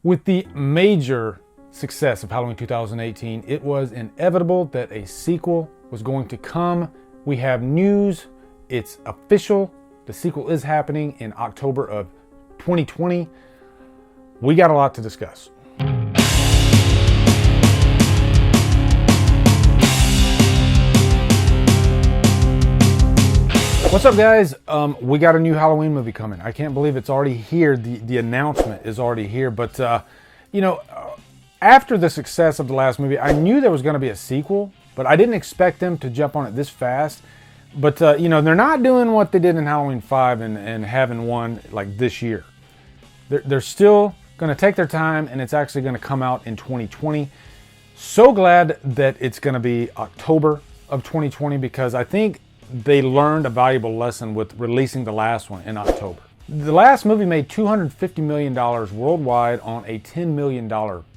With the major success of Halloween 2018, it was inevitable that a sequel was going to come. We have news, it's official. The sequel is happening in October of 2020. We got a lot to discuss. What's up, guys? We got a new Halloween movie coming. I can't believe it's already here. The announcement is already here. But, after the success of the last movie, I knew there was going to be a sequel, but I didn't expect them to jump on it this fast. But, they're not doing what they did in Halloween 5 and having one like this year. They're still going to take their time, and it's actually going to come out in 2020. So glad that it's going to be October of 2020 because I think they learned a valuable lesson with releasing the last one in October. The last movie made $250 million worldwide on a $10 million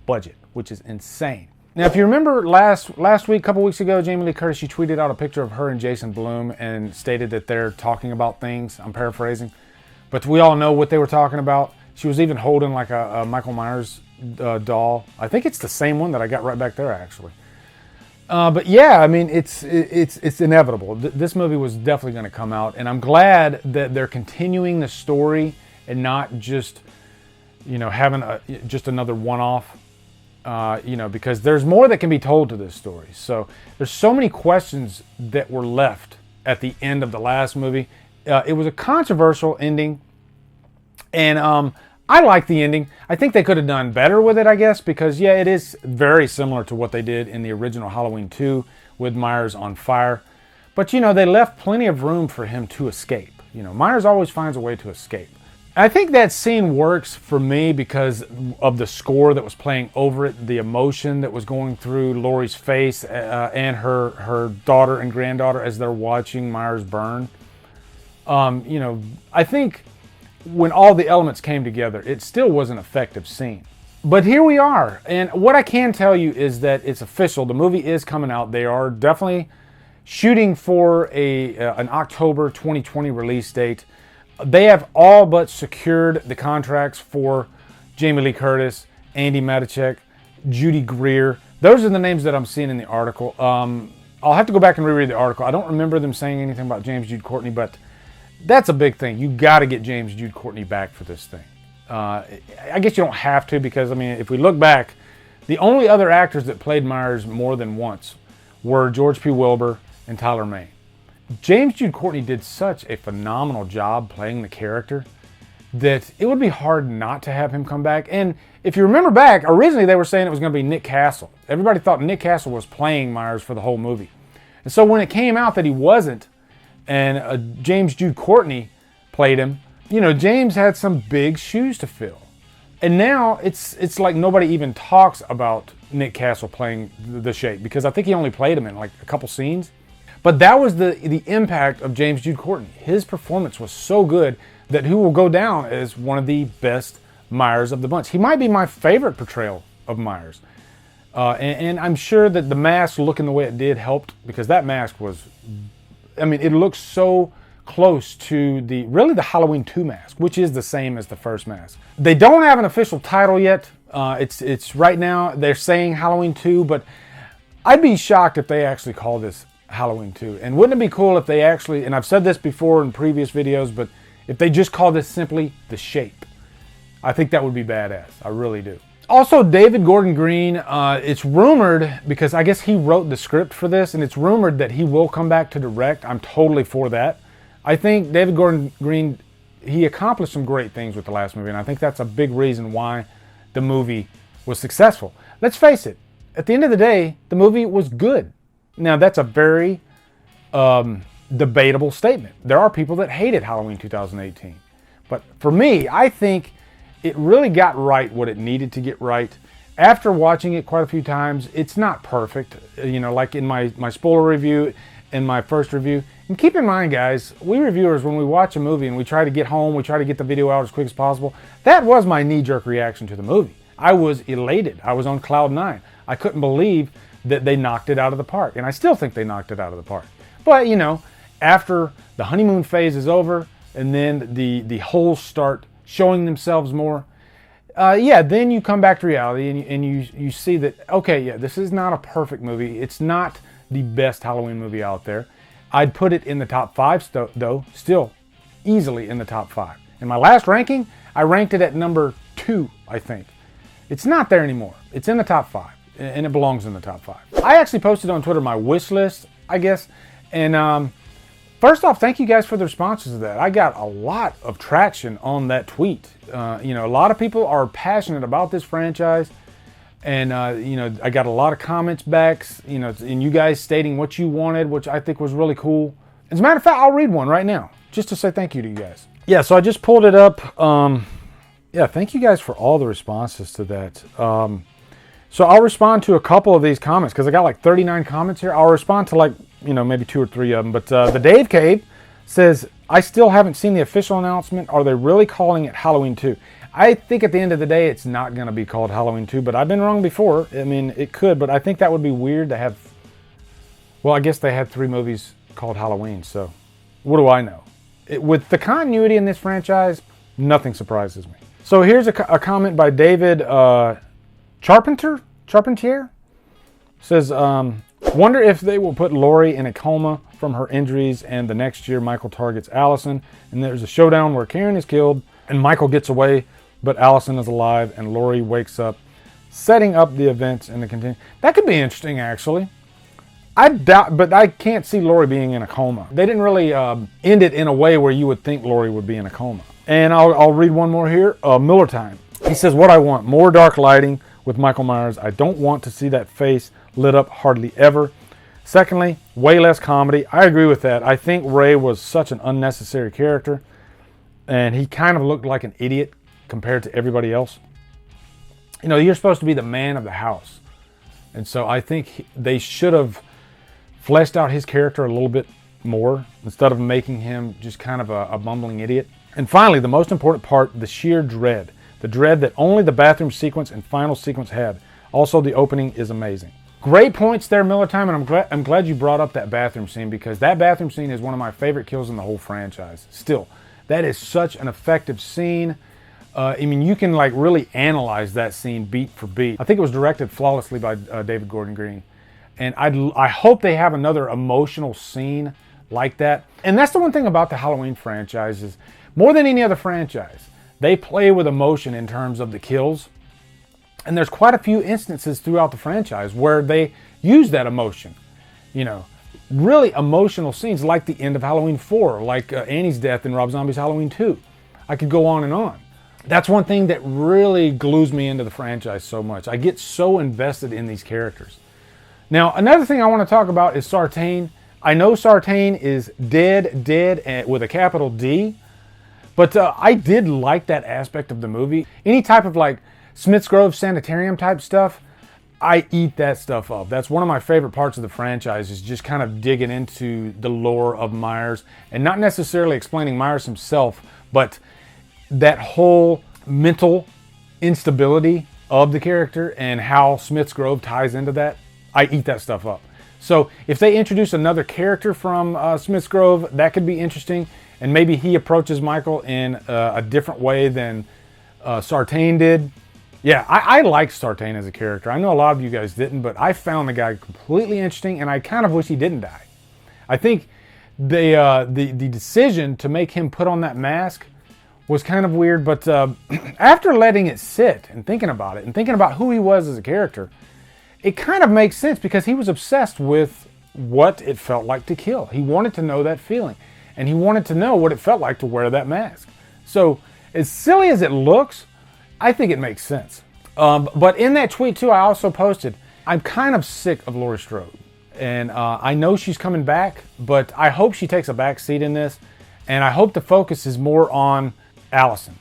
budget, which is insane. Now, if you remember last week, a couple weeks ago, Jamie Lee Curtis, she tweeted out a picture of her and Jason Blum and stated that they're talking about things. I'm paraphrasing, but we all know what they were talking about. She was even holding like a Michael Myers doll. I think it's the same one that I got right back there, actually. But yeah, I mean, it's inevitable. This movie was definitely going to come out, and I'm glad that they're continuing the story and not just, having just another one-off, because there's more that can be told to this story. So there's so many questions that were left at the end of the last movie. It was a controversial ending, and I like the ending. I think they could have done better with it, I guess, because, yeah, it is very similar to what they did in the original Halloween 2 with Myers on fire. But, they left plenty of room for him to escape. Myers always finds a way to escape. I think that scene works for me because of the score that was playing over it, the emotion that was going through Laurie's face and her daughter and granddaughter as they're watching Myers burn. I think when all the elements came together, it still was an effective scene. But here we are, and what I can tell you is that it's official. The movie is coming out. They are definitely shooting for an October 2020 release date. They have all but secured the contracts for Jamie Lee Curtis, Andy Matichak, Judy Greer. Those are the names that I'm seeing in the article. I'll have to go back and reread the article. I don't remember them saying anything about James Jude Courtney, but that's a big thing. You got to get James Jude Courtney back for this thing. I guess you don't have to because, if we look back, the only other actors that played Myers more than once were George P. Wilbur and Tyler Mane. James Jude Courtney did such a phenomenal job playing the character that it would be hard not to have him come back. And if you remember back, originally they were saying it was going to be Nick Castle. Everybody thought Nick Castle was playing Myers for the whole movie. And so when it came out that he wasn't, and James Jude Courtney played him, James had some big shoes to fill. And now it's like nobody even talks about Nick Castle playing the Shape because I think he only played him in like a couple scenes. But that was the impact of James Jude Courtney. His performance was so good that he will go down as one of the best Myers of the bunch. He might be my favorite portrayal of Myers. And I'm sure that the mask looking the way it did helped because that mask was, it looks so close to the Halloween 2 mask, which is the same as the first mask. They don't have an official title yet. It's right now, they're saying Halloween 2, but I'd be shocked if they actually call this Halloween 2. And wouldn't it be cool if they actually, and I've said this before in previous videos, but if they just call this simply The Shape, I think that would be badass. I really do. Also, David Gordon Green, it's rumored, because I guess he wrote the script for this, and it's rumored that he will come back to direct. I'm totally for that. I think David Gordon Green, he accomplished some great things with the last movie, and I think that's a big reason why the movie was successful. Let's face it, at the end of the day, the movie was good. Now, that's a very debatable statement. There are people that hated Halloween 2018. But for me, I think it really got right what it needed to get right. After watching it quite a few times, it's not perfect. Like in my spoiler review and my first review. And keep in mind, guys, we reviewers, when we watch a movie and we try to get home, we try to get the video out as quick as possible. That was my knee-jerk reaction to the movie. I was elated. I was on cloud 9. I couldn't believe that they knocked it out of the park. And I still think they knocked it out of the park. But, after the honeymoon phase is over and then the holes start showing themselves more, yeah, then you come back to reality and you see that, okay, yeah, this is not a perfect movie. It's not the best Halloween movie out there. I'd put it in the top 5 though, still easily in the top 5. In my last ranking, I ranked it at number 2, I think. It's not there anymore. It's in the top 5, and it belongs in the top 5. I actually posted on Twitter my wish list, I guess, and first off, thank you guys for the responses to that. I got a lot of traction on that tweet. You know, a lot of people are passionate about this franchise, and you know, I got a lot of comments back, you know, and you guys stating what you wanted, which I think was really cool. As a matter of fact, I'll read one right now, just to say thank you to you guys. Yeah, so I just pulled it up. Yeah, thank you guys for all the responses to that. So I'll respond to a couple of these comments, because I got like 39 comments here. I'll respond to like, you know, maybe 2 or 3 of them. But the Dave Cave says, I still haven't seen the official announcement. Are they really calling it Halloween 2? I think at the end of the day, it's not going to be called Halloween 2, but I've been wrong before. I mean, it could, but I think that would be weird to have, well, I guess they had 3 movies called Halloween, so what do I know? With the continuity in this franchise, nothing surprises me. So here's a comment by David Charpentier. Says, wonder if they will put Laurie in a coma from her injuries, and the next year Michael targets Allison, and there's a showdown where Karen is killed and Michael gets away, but Allison is alive and Laurie wakes up, setting up the events in the continue. That could be interesting, actually. I doubt, but I can't see Laurie being in a coma. They didn't really end it in a way where you would think Laurie would be in a coma. And I'll read one more here. Miller Time. He says, what I want, more dark lighting with Michael Myers. I don't want to see that face lit up hardly ever. Secondly, way less comedy. I agree with that. I think Ray was such an unnecessary character, and he kind of looked like an idiot compared to everybody else. You know, you're supposed to be the man of the house, and so I think they should have fleshed out his character a little bit more instead of making him just kind of a bumbling idiot. And finally, the most important part, the sheer dread. The dread that only the bathroom sequence and final sequence had. Also, the opening is amazing. Great points there, Miller Time, and I'm glad you brought up that bathroom scene, because that bathroom scene is one of my favorite kills in the whole franchise. Still, that is such an effective scene. I mean, you can like really analyze that scene beat for beat. I think it was directed flawlessly by David Gordon Green. And I hope they have another emotional scene like that. And that's the one thing about the Halloween franchise is, more than any other franchise, they play with emotion in terms of the kills. And there's quite a few instances throughout the franchise where they use that emotion. You know, really emotional scenes like the end of Halloween 4, like Annie's death in Rob Zombie's Halloween 2. I could go on and on. That's one thing that really glues me into the franchise so much. I get so invested in these characters. Now, another thing I want to talk about is Sartain. I know Sartain is dead with a capital D, but I did like that aspect of the movie. Any type of like Smith's Grove Sanitarium type stuff, I eat that stuff up. That's one of my favorite parts of the franchise, is just kind of digging into the lore of Myers, and not necessarily explaining Myers himself, but that whole mental instability of the character and how Smith's Grove ties into that. I eat that stuff up. So if they introduce another character from Smith's Grove, that could be interesting. And maybe he approaches Michael in a different way than Sartain did. Yeah, I like Sartain as a character. I know a lot of you guys didn't, but I found the guy completely interesting, and I kind of wish he didn't die. I think the decision to make him put on that mask was kind of weird, but after letting it sit and thinking about it and thinking about who he was as a character, it kind of makes sense, because he was obsessed with what it felt like to kill. He wanted to know that feeling, and he wanted to know what it felt like to wear that mask. So as silly as it looks, I think it makes sense. But in that tweet too, I also posted, I'm kind of sick of Laurie Strode. And I know she's coming back, but I hope she takes a back seat in this. And I hope the focus is more on Allison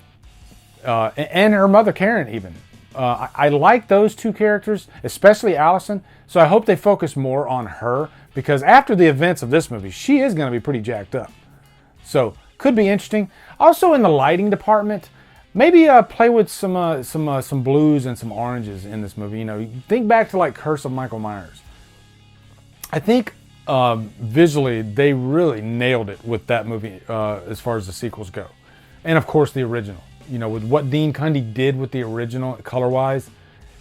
and her mother Karen even. I like those two characters, especially Allison. So I hope they focus more on her, because after the events of this movie, she is going to be pretty jacked up. So could be interesting. Also in the lighting department, maybe play with some blues and some oranges in this movie. You know, think back to like Curse of Michael Myers. I think visually they really nailed it with that movie as far as the sequels go, and of course the original. You know, with what Dean Cundey did with the original color-wise,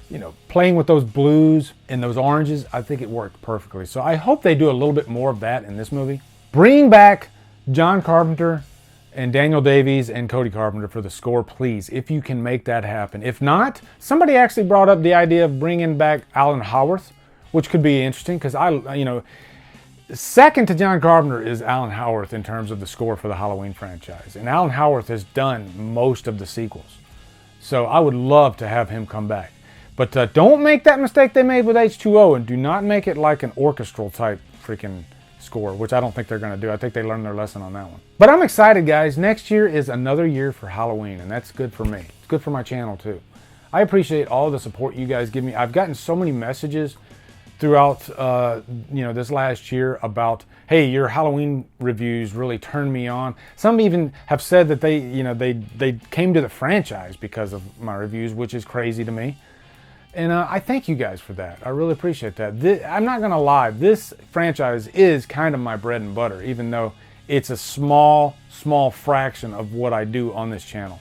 you know, playing with those blues and those oranges, I think it worked perfectly. So I hope they do a little bit more of that in this movie. Bring back John Carpenter and Daniel Davies and Cody Carpenter for the score, please, if you can make that happen. If not, somebody actually brought up the idea of bringing back Alan Howarth, which could be interesting because you know, second to John Carpenter is Alan Howarth in terms of the score for the Halloween franchise. And Alan Howarth has done most of the sequels. So I would love to have him come back. But don't make that mistake they made with H2O, and do not make it like an orchestral type freaking score, which I don't think they're going to do. I think they learned their lesson on that one. But I'm excited, guys. Next year is another year for Halloween, and that's good for me. It's good for my channel, too. I appreciate all the support you guys give me. I've gotten so many messages throughout you know, this last year about, hey, your Halloween reviews really turned me on. Some even have said that they, you know, they came to the franchise because of my reviews, which is crazy to me. And I thank you guys for that. I really appreciate that. I'm not gonna lie, this franchise is kind of my bread and butter, even though it's a small fraction of what I do on this channel.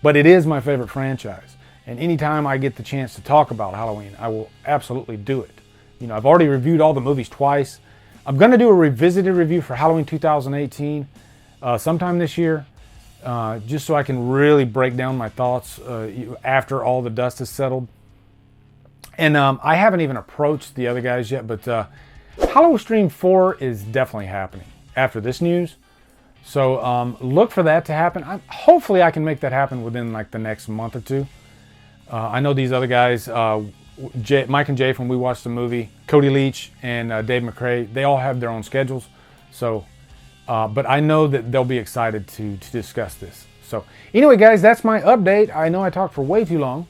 But it is my favorite franchise. And anytime I get the chance to talk about Halloween, I will absolutely do it. You know, I've already reviewed all the movies twice. I'm gonna do a revisited review for Halloween 2018 sometime this year, just so I can really break down my thoughts after all the dust is settled. And I haven't even approached the other guys yet, but HallowStream 4 is definitely happening after this news. So look for that to happen. Hopefully I can make that happen within like the next month or two. I know these other guys, Mike and Jay from We Watched the Movie, Cody Leach and Dave McCoy, they all have their own schedules. So, but I know that they'll be excited to discuss this. So anyway, guys, that's my update. I know I talked for way too long.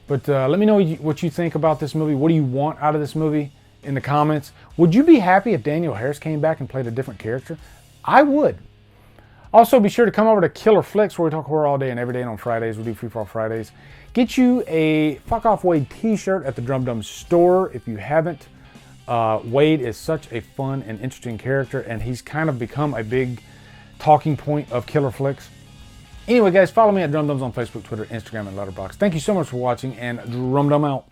But let me know what you think about this movie. What do you want out of this movie in the comments? Would you be happy if Daniel Harris came back and played a different character? I would. Also, be sure to come over to Killer Flicks, where we talk horror all day and every day. And on Fridays, we do Free For All Fridays. Get you a Fuck Off Wade t-shirt at the Drumdums store if you haven't. Wade is such a fun and interesting character, and he's kind of become a big talking point of Killer Flicks. Anyway, guys, follow me at Drumdums on Facebook, Twitter, Instagram, and Letterboxd. Thank you so much for watching, and Drumdum out.